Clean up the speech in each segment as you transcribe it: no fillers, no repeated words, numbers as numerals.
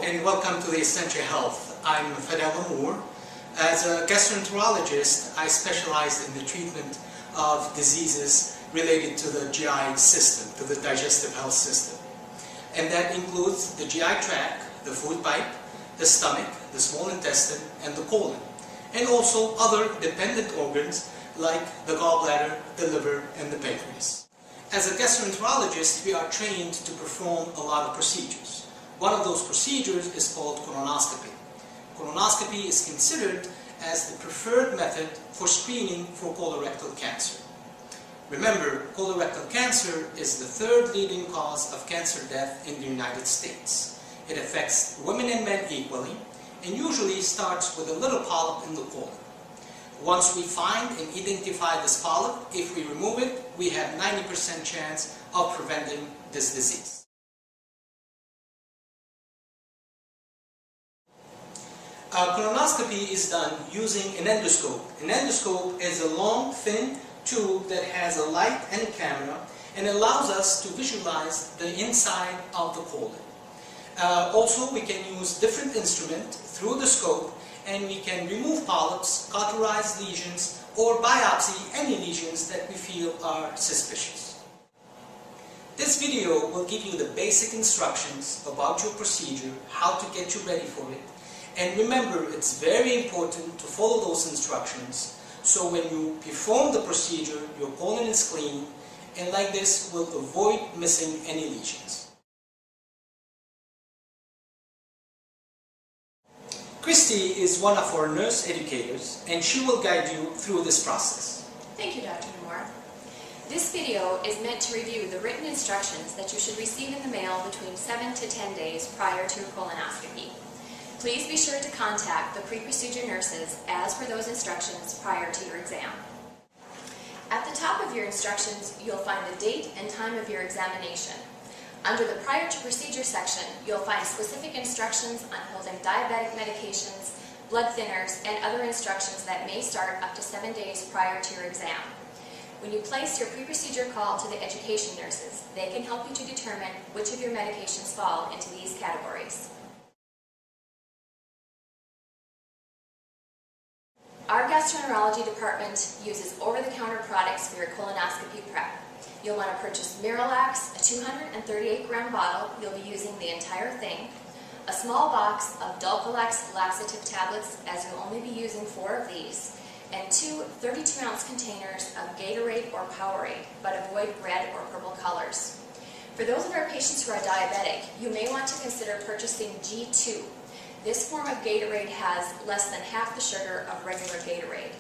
and welcome to the Essentia Health. I'm Fadel Nammour. As a gastroenterologist, I specialize in the treatment of diseases related to the GI system, to the digestive health system. And that includes the GI tract, the food pipe, the stomach, the small intestine, and the colon. And also other dependent organs like the gallbladder, the liver, and the pancreas. As a gastroenterologist, we are trained to perform a lot of procedures. One of those procedures is called colonoscopy. Colonoscopy is considered as the preferred method for screening for colorectal cancer. Remember, colorectal cancer is the third leading cause of cancer death in the United States. It affects women and men equally and usually starts with a little polyp in the colon. Once we find and identify this polyp, if we remove it, we have 90% chance of preventing this disease. Colonoscopy is done using an endoscope. An endoscope is a long, thin tube that has a light and a camera and allows us to visualize the inside of the colon. Also, we can use different instruments through the scope, and we can remove polyps, cauterize lesions, or biopsy any lesions that we feel are suspicious. This video will give you the basic instructions about your procedure, how to get you ready for it. And remember, it's very important to follow those instructions so when you perform the procedure, your colon is clean, and like this will avoid missing any lesions. Christy is one of our nurse educators, and she will guide you through this process. Thank you, Dr. Nammour. This video is meant to review the written instructions that you should receive in the mail between 7 to 10 days prior to your colonoscopy. Please be sure to contact the pre-procedure nurses as per those instructions prior to your exam. At the top of your instructions, you'll find the date and time of your examination. Under the prior to procedure section, you'll find specific instructions on holding diabetic medications, blood thinners, and other instructions that may start up to 7 days prior to your exam. When you place your pre-procedure call to the education nurses, they can help you to determine which of your medications fall into these categories. Our gastroenterology department uses over-the-counter products for your colonoscopy prep. You'll want to purchase Miralax, a 238-gram bottle. You'll be using the entire thing. A small box of Dulcolax laxative tablets, as you'll only be using 4 of these, and 2 32-ounce containers of Gatorade or Powerade, but avoid red or purple colors. For those of our patients who are diabetic, you may want to consider purchasing G2. This form of Gatorade has less than half the sugar of regular Gatorade.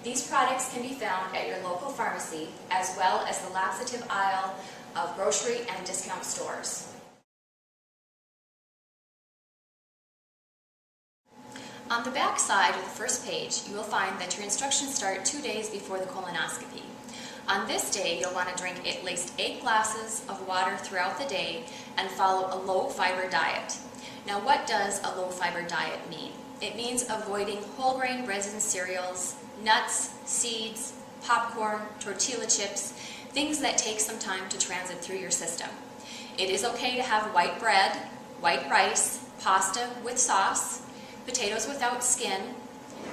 These products can be found at your local pharmacy, as well as the laxative aisle of grocery and discount stores. On the back side of the first page, you will find that your instructions start 2 days before the colonoscopy. On this day, you'll want to drink at least 8 glasses of water throughout the day and follow a low-fiber diet. Now, what does a low-fiber diet mean? It means avoiding whole grain breads and cereals, nuts, seeds, popcorn, tortilla chips, things that take some time to transit through your system. It is okay to have white bread, white rice, pasta with sauce, potatoes without skin,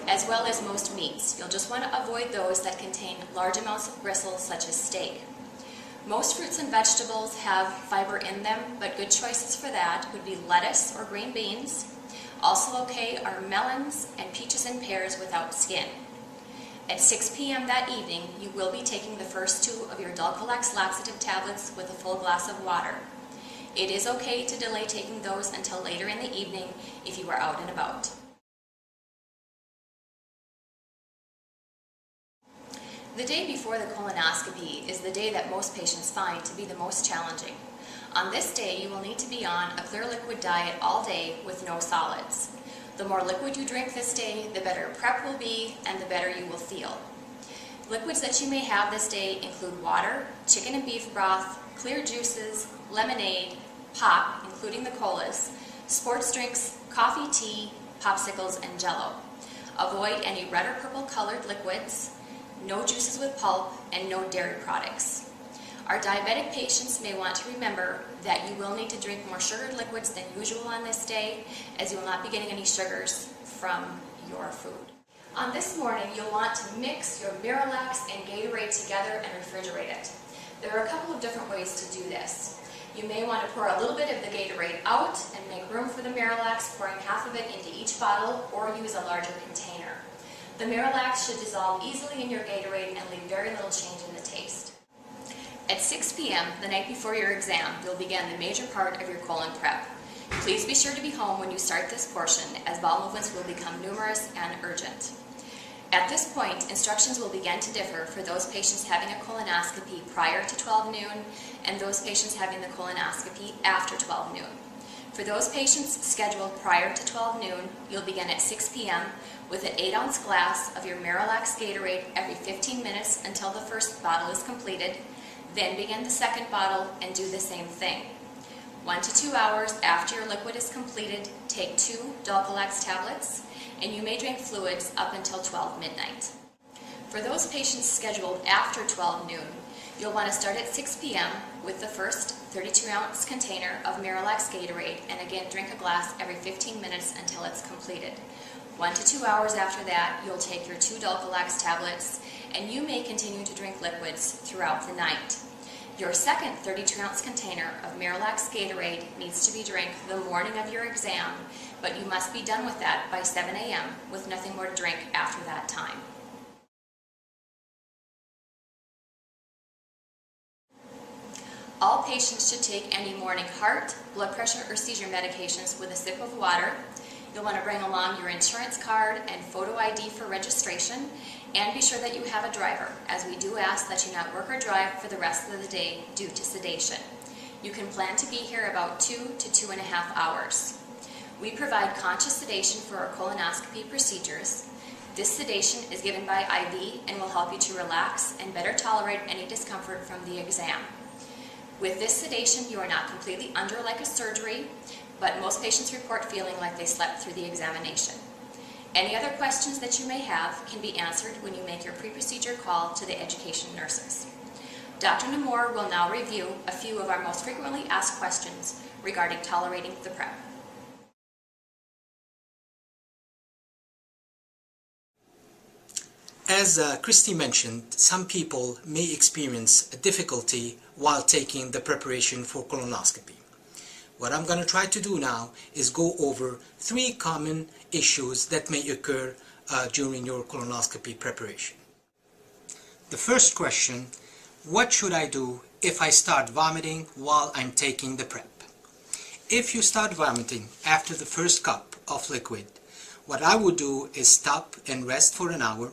as well as most meats. You'll just want to avoid those that contain large amounts of bristles, such as steak. Most fruits and vegetables have fiber in them, but good choices for that would be lettuce or green beans. Also okay are melons and peaches and pears without skin. At 6 p.m. that evening, you will be taking the first 2 of your Dulcolax laxative tablets with a full glass of water. It is okay to delay taking those until later in the evening if you are out and about. The day before the colonoscopy is the day that most patients find to be the most challenging. On this day, you will need to be on a clear liquid diet all day with no solids. The more liquid you drink this day, the better prep will be and the better you will feel. Liquids that you may have this day include water, chicken and beef broth, clear juices, lemonade, pop, including the colas, sports drinks, coffee, tea, popsicles, and Jell-O. Avoid any red or purple colored liquids, no juices with pulp, and no dairy products. Our diabetic patients may want to remember that you will need to drink more sugared liquids than usual on this day, as you will not be getting any sugars from your food. On this morning, you'll want to mix your Miralax and Gatorade together and refrigerate it. There are a couple of different ways to do this. You may want to pour a little bit of the Gatorade out and make room for the Miralax, pouring half of it into each bottle, or use a larger container. The Miralax should dissolve easily in your Gatorade and leave very little change in the taste. At 6 p.m. the night before your exam, you'll begin the major part of your colon prep. Please be sure to be home when you start this portion, as bowel movements will become numerous and urgent. At this point, instructions will begin to differ for those patients having a colonoscopy prior to 12 noon and those patients having the colonoscopy after 12 noon. For those patients scheduled prior to 12 noon, you'll begin at 6 p.m. with an 8-ounce glass of your Miralax Gatorade every 15 minutes until the first bottle is completed, then begin the second bottle and do the same thing. 1 to 2 hours after your liquid is completed, take 2 Dulcolax tablets, and you may drink fluids up until 12 midnight. For those patients scheduled after 12 noon, you'll want to start at 6 p.m. with the first 32-ounce container of Miralax Gatorade, and again drink a glass every 15 minutes until it's completed. 1 to 2 hours after that, you'll take your 2 Dulcolax tablets, and you may continue to drink liquids throughout the night. Your second 32-ounce container of Miralax Gatorade needs to be drank the morning of your exam, but you must be done with that by 7 a.m. with nothing more to drink after that time. All patients should take any morning heart, blood pressure, or seizure medications with a sip of water. You'll want to bring along your insurance card and photo ID for registration, and be sure that you have a driver, as we do ask that you not work or drive for the rest of the day due to sedation. You can plan to be here about 2 to 2.5 hours. We provide conscious sedation for our colonoscopy procedures. This sedation is given by IV and will help you to relax and better tolerate any discomfort from the exam. With this sedation, you are not completely under like a surgery, but most patients report feeling like they slept through the examination. Any other questions that you may have can be answered when you make your pre-procedure call to the education nurses. Dr. Nammour will now review a few of our most frequently asked questions regarding tolerating the prep. As Christy mentioned, some people may experience a difficulty while taking the preparation for colonoscopy. What I'm going to try to do now is go over 3 common issues that may occur during your colonoscopy preparation. The first question, what should I do if I start vomiting while I'm taking the prep? If you start vomiting after the first cup of liquid, what I would do is stop and rest for an hour,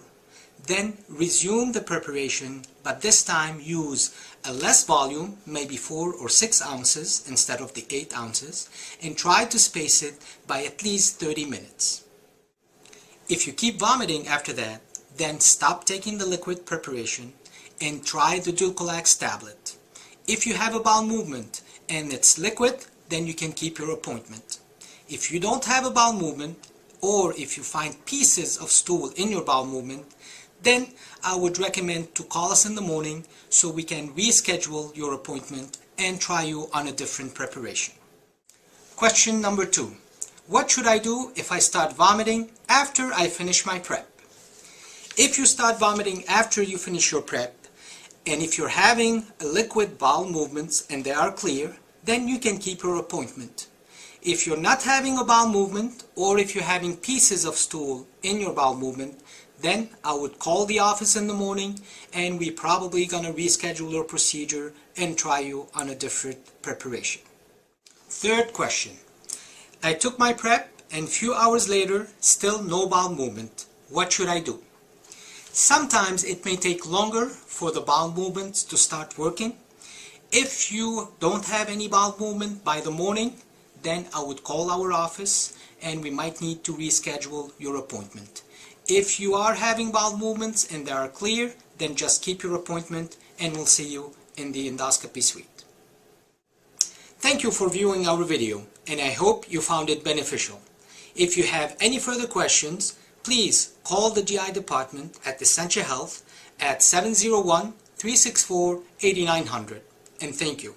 then resume the preparation, but this time use a less volume, maybe 4 or 6 ounces instead of the 8 ounces, and try to space it by at least 30 minutes. If you keep vomiting after that, then stop taking the liquid preparation and try the Dulcolax tablet. If you have a bowel movement and it's liquid, then you can keep your appointment. If you don't have a bowel movement, or if you find pieces of stool in your bowel movement, then I would recommend to call us in the morning so we can reschedule your appointment and try you on a different preparation. Question number 2. What should I do if I start vomiting after I finish my prep? If you start vomiting after you finish your prep, and if you're having liquid bowel movements and they are clear, then you can keep your appointment. If you're not having a bowel movement, or if you're having pieces of stool in your bowel movement, then I would call the office in the morning and we're probably going to reschedule your procedure and try you on a different preparation. Third question. I took my prep and few hours later, still no bowel movement. What should I do? Sometimes it may take longer for the bowel movements to start working. If you don't have any bowel movement by the morning, then I would call our office and we might need to reschedule your appointment. If you are having bowel movements and they are clear, then just keep your appointment and we'll see you in the endoscopy suite. Thank you for viewing our video, and I hope you found it beneficial. If you have any further questions, please call the GI department at Essentia Health at 701-389-5255 364-8900. And thank you.